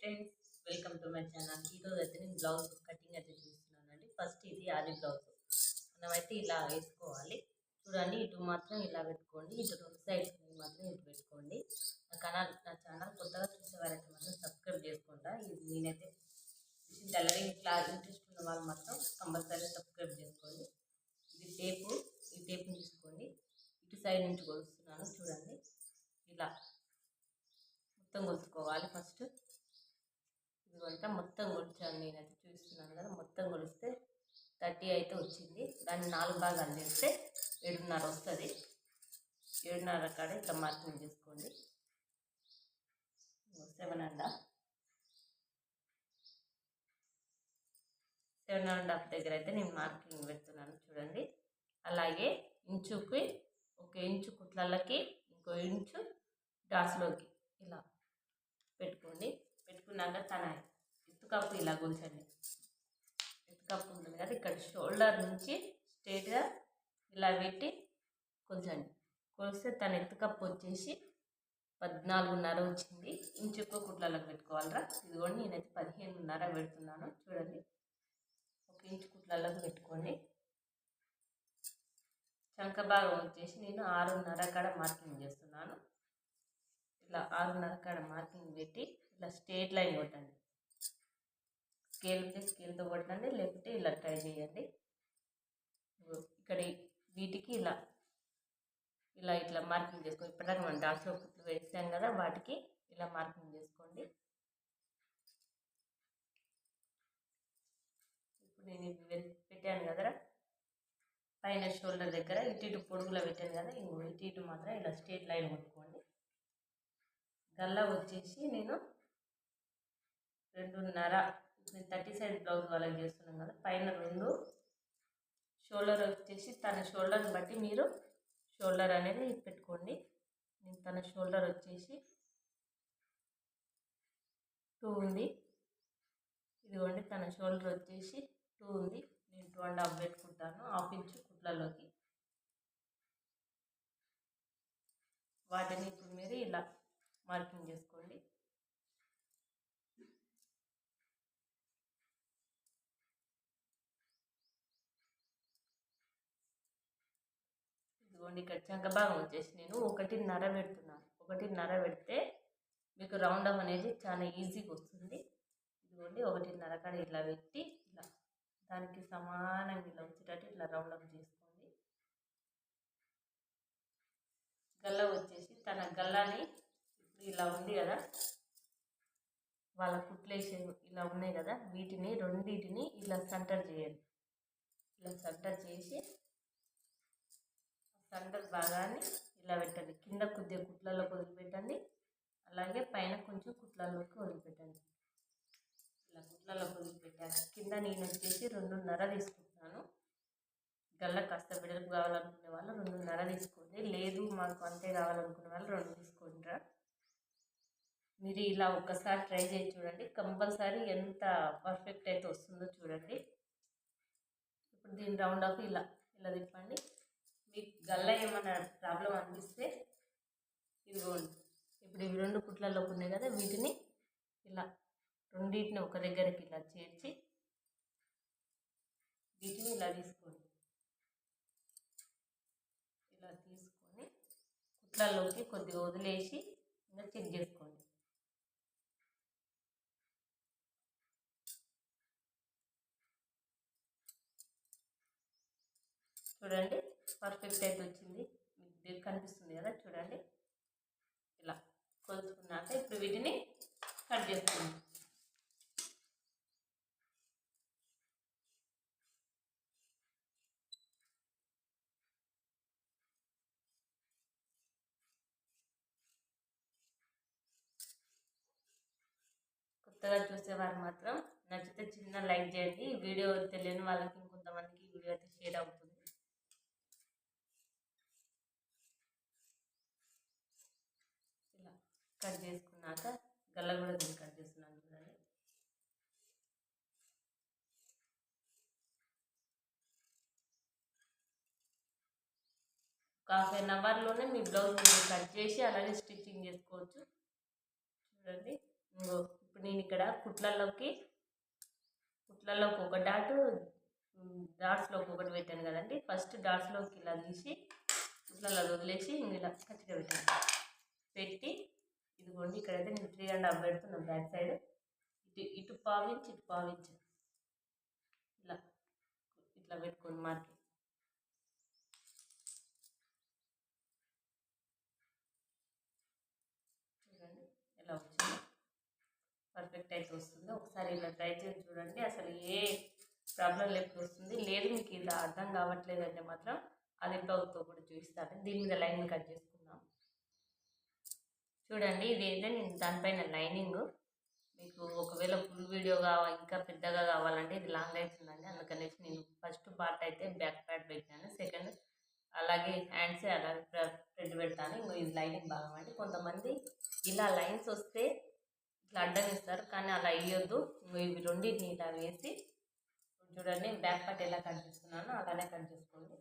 Friends, welcome to my channel. ఈరోజు అయితే నేను బ్లౌజ్ కటింగ్ అయితే చూస్తున్నానండి. ఫస్ట్ ఇది ఆది బ్లౌజ్ మనమైతే ఇలా వేసుకోవాలి. చూడండి, ఇటు మాత్రం ఇలా పెట్టుకోండి, ఇటు రెండు సైడ్స్ మాత్రం ఇటు పెట్టుకోండి. నా ఛానల్ కొత్తగా చూసేవారైతే మాత్రం సబ్స్క్రైబ్ చేసుకుంటా. ఇది నేనైతే టైలరింగ్ క్లాస్ ఇంట్రెస్ట్ ఉన్న వాళ్ళు మాత్రం కంపల్సరీ సబ్స్క్రైబ్ చేసుకోండి. ఇది ఈ టేపుని తీసుకోండి. ఇటు సైడ్ నుంచి కొలుస్తున్నాను. చూడండి, ఇలా మొత్తం కొలుసుకోవాలి. ఫస్ట్ ఇదిగోంట మొత్తం కొలిచాను, నేనైతే చూపిస్తున్నాను కదా. మొత్తం కొలిస్తే 30 అయితే వచ్చింది. దాన్ని 4 భాగాలు చేస్తే 7.5 వస్తుంది. 7.5 కాడ ఇట్లా మార్కింగ్ చేసుకోండి. 7.5 దగ్గర అయితే నేను మార్కింగ్ పెడుతున్నాను. చూడండి, అలాగే ఇంచుకి 1 ఇంచు కుట్లలకి ఇంకో ఇంచు డాట్స్లోకి ఇలా పెట్టుకోండి. పెట్టుకున్నాక తన ఎత్తుకప్పు ఇలా కొలిచండి. ఎత్తుకప్పు ఉంటుంది కదా, ఇక్కడ షోల్డర్ నుంచి స్ట్రైట్గా ఇలా పెట్టి కొలిచండి. కొలిస్తే తన ఎత్తుకప్పు వచ్చేసి 14.5 వచ్చింది. ఇంచు ఎక్కువ కుట్లలకు పెట్టుకోవాలరా. ఇదిగోండి, నేనైతే 15.5 పెడుతున్నాను. చూడండి, 1 ఇంచు కుట్లలకు పెట్టుకోండి. చంక భాగం వచ్చేసి నేను 6.5 కాడ మార్కింగ్ చేస్తున్నాను. ఇలా 6.5 కాడ మార్కింగ్ పెట్టి ఇలా స్ట్రేట్ లైన్ కొట్టండి. స్కేల్తో కొట్టండి, లేకపోతే ఇలా ట్రై చేయండి. ఇక్కడ వీటికి ఇట్లా మార్కింగ్ చేసుకోండి. ఇప్పటిదాకా మనం డాట్స్లో కుట్లు వేసాం కదా, వాటికి ఇలా మార్కింగ్ చేసుకోండి. ఇప్పుడు నేను పెట్టాను కదరా, పైన షోల్డర్ దగ్గర ఇటు పొడుగులో పెట్టాను కదా, ఇటు మాత్రం ఇలా స్ట్రేట్ లైన్ కొట్టుకోండి. గల్లా వచ్చేసి నేను 2.5, 30 సైజ్ బ్లౌజ్ వాళ్ళకి చేస్తున్నాం కదా, పైన 2, షోల్డర్ వచ్చేసి తన షోల్డర్ని బట్టి మీరు షోల్డర్ అనేది పెట్టుకోండి. నేను తన షోల్డర్ వచ్చేసి 2 ఉంది. ఇదిగోండి, తన షోల్డర్ వచ్చేసి 2 ఉంది. నేను 2.5 పెట్టుకుంటాను. 1/2 ఇంచు కుట్లలోకి. వాటిని ఇప్పుడు మీరు ఇలా మార్కింగ్ చేసుకోండి. ఇదిగోండి, ఇక్కడ చంక భాగం వచ్చేసి నేను 1.5 పెడుతున్నాను. 1.5 పెడితే మీకు రౌండ్ అప్ అనేది చాలా ఈజీగా వస్తుంది. ఇదిగోండి, 1.5 కాడ ఇట్లా పెట్టి ఇలా దానికి సమానంగా ఇలా వచ్చేటట్టు ఇట్లా రౌండ్ అప్ చేసుకోండి. గల్ల వచ్చేసి తన గల్లాని ఇప్పుడు ఇలా ఉంది కదా, వాళ్ళ కుట్లేసే ఇలా ఉన్నాయి కదా, వీటిని రెండింటిని ఇలా సెంటర్ చేయండి. ఇలా సెంటర్ చేసి సెంటర్ భాగాన్ని ఇలా పెట్టండి. కింద కొద్దిగా కుట్లలోకి వదిలిపెట్టండి, అలాగే పైన కొంచెం కుట్లలోకి వదిలిపెట్టండి. ఇలా కుట్లలోకి వదిలిపెట్టాను. కింద నేను వచ్చేసి 2.5 తీసుకుంటున్నాను. గల్ల కాస్త బిడలకు కావాలనుకునే వాళ్ళు 2.5 తీసుకోండి. లేదు మాకు అంతే కావాలనుకునే వాళ్ళు 2 తీసుకుంటారా. మీరు ఇలా ఒక్కసారి ట్రై చేసి చూడండి, కంపల్సరీ ఎంత పర్ఫెక్ట్ అయితే వస్తుందో చూడండి. ఇప్పుడు దీని రౌండ్ ఆఫ్ ఇలా తిప్పండి. మీకు గల్ల ఏమైనా ప్రాబ్లం అనిపిస్తే ఇదిగోండి, ఇప్పుడు ఇవి 2 కుట్లలోకి ఉన్నాయి కదా, వీటిని ఇలా రెండింటిని ఒక దగ్గరికి ఇలా చేర్చి వీటిని ఇలా తీసుకోండి. ఇలా తీసుకొని కుట్లలోకి కొద్దిగా వదిలేసి ఇంకా చెక్ చేసుకోండి. చూడండి, పర్ఫెక్ట్ అయితే వచ్చింది. మీకు కనిపిస్తుంది కదా, చూడండి. ఇలా కొలుచుకున్నాక ఇప్పుడు వీటిని కట్ చేసుకోండి. కొత్తగా చూసేవారు మాత్రం నచ్చితే చిన్న లైక్ చేయండి. వీడియో తెలియని వాళ్ళకి ఇంకొంతమందికి వీడియో అయితే షేర్ అవుతుంది. ఇలా కట్ చేసుకున్నాక గల్ల కూడా దీన్ని కట్ చేస్తున్నాను. చూడండి, ఒక 1/2 అవర్లోనే మీ బ్లౌజ్ కట్ చేసి అలాగే స్టిచ్చింగ్ చేసుకోవచ్చు. చూడండి, ఇప్పుడు నేను ఇక్కడ కుట్లలోకి ఒక డాట్స్లోకి ఒకటి పెట్టాను కదండి. ఫస్ట్ డాట్స్లోకి ఇలా తీసి కుట్లలో వదిలేసి ఇలా కచ్చిగా పెట్టి ఇదిగోండి ఇక్కడైతే నేను 3.5 పెడుతున్నాను బ్యాక్ సైడ్. ఇటు పావించి ఇటు పావించి ఇట్లా పెట్టుకోండి మార్కింగ్. చూడండి ఎలా వచ్చింది, పర్ఫెక్ట్ అయితే వస్తుంది. ఒకసారి ఇలా ట్రై చేసి చూడండి, అసలు ఏ ప్రాబ్లం లేకుండా వస్తుంది. లేదు మీకు ఇలా అర్థం కావట్లేదు అంటే మాత్రం అది బ్లౌజ్తో కూడా చూపిస్తాను. దీని మీద లైనింగ్ కట్ చేసుకుందాం. చూడండి ఇది అయితే నేను దానిపైన లైనింగ్, మీకు ఒకవేళ ఫుల్ వీడియో ఇంకా పెద్దగా కావాలంటే ఇది లాంగ్ అవుతుందండి. అందుకనేసి నేను ఫస్ట్ పార్ట్ అయితే బ్యాక్ పార్ట్ పెట్టాను, సెకండ్ అలాగే హ్యాండ్స్ అలాగే థ్రెడ్ పెడతాను. ఇంకో ఇది లైనింగ్ భాగం అండి. కొంతమంది ఇలా లైన్స్ వస్తే ఇట్లా అడ్డం ఇస్తారు, కానీ అలా వేయొద్దు. ఇవి రెండింటిని ఇలా వేసి చూడండి బ్యాక్ పార్ట్ ఎలా కట్ చేస్తున్నానో అలానే కట్ చేసుకోండి.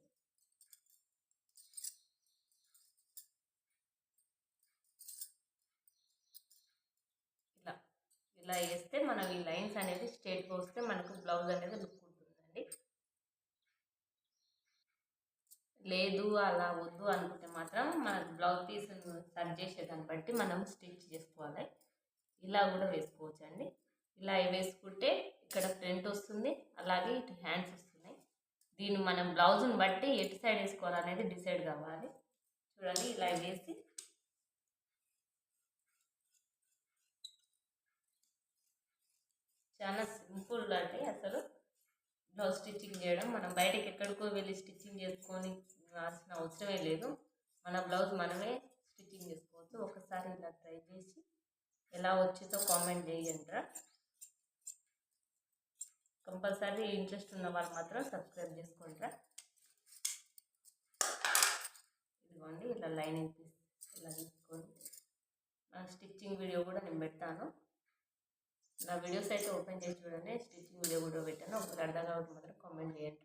ఇలా వేస్తే మనం ఈ లైన్స్ అనేది స్ట్రేట్గా వస్తే మనకు బ్లౌజ్ అనేది లుక్ ఉంటుందండి. లేదు అలా వద్దు అనుకుంటే మాత్రం మన బ్లౌజ్ పీస్ కట్ చేసేదాన్ని బట్టి మనం స్టిచ్ చేసుకోవాలి. ఇలా కూడా వేసుకోవచ్చు అండి. ఇలా వేసుకుంటే ఇక్కడ ఫ్రంట్ వస్తుంది, అలాగే ఇటు హ్యాండ్స్ వస్తున్నాయి. దీన్ని మనం బ్లౌజ్ని బట్టి ఎటు సైడ్ వేసుకోవాలనేది డిసైడ్ కావాలి. చూడండి ఇలా వేసి చాలా సింపుల్ అండి అసలు బ్లౌజ్ స్టిచ్చింగ్ చేయడం. మనం బయటకి ఎక్కడికో వెళ్ళి స్టిచ్చింగ్ చేసుకొని రాసిన అవసరమే లేదు. మన బ్లౌజ్ మనమే స్టిచ్చింగ్ చేసుకోవచ్చు. ఒకసారి ఇలా ట్రై చేసి ఎలా వచ్చిందో కామెంట్ చేయండి. కంపల్సరీ ఇంట్రెస్ట్ ఉన్న వాళ్ళు మాత్రం సబ్స్క్రైబ్ చేసుకోండి. ఇదిగోండి ఇలా లైనింగ్ పీస్ ఇలా తీసుకోండి. నా స్టిచ్చింగ్ వీడియో కూడా నేను పెడతాను. నా వీడియోస్ అయితే ఓపెన్ చేసి చూడండి, స్టిచ్చింగ్ వీడియో కూడా పెట్టాను. ఒకవేళ అర్థం కావద్దు మాత్రం కామెంట్ చేయండి.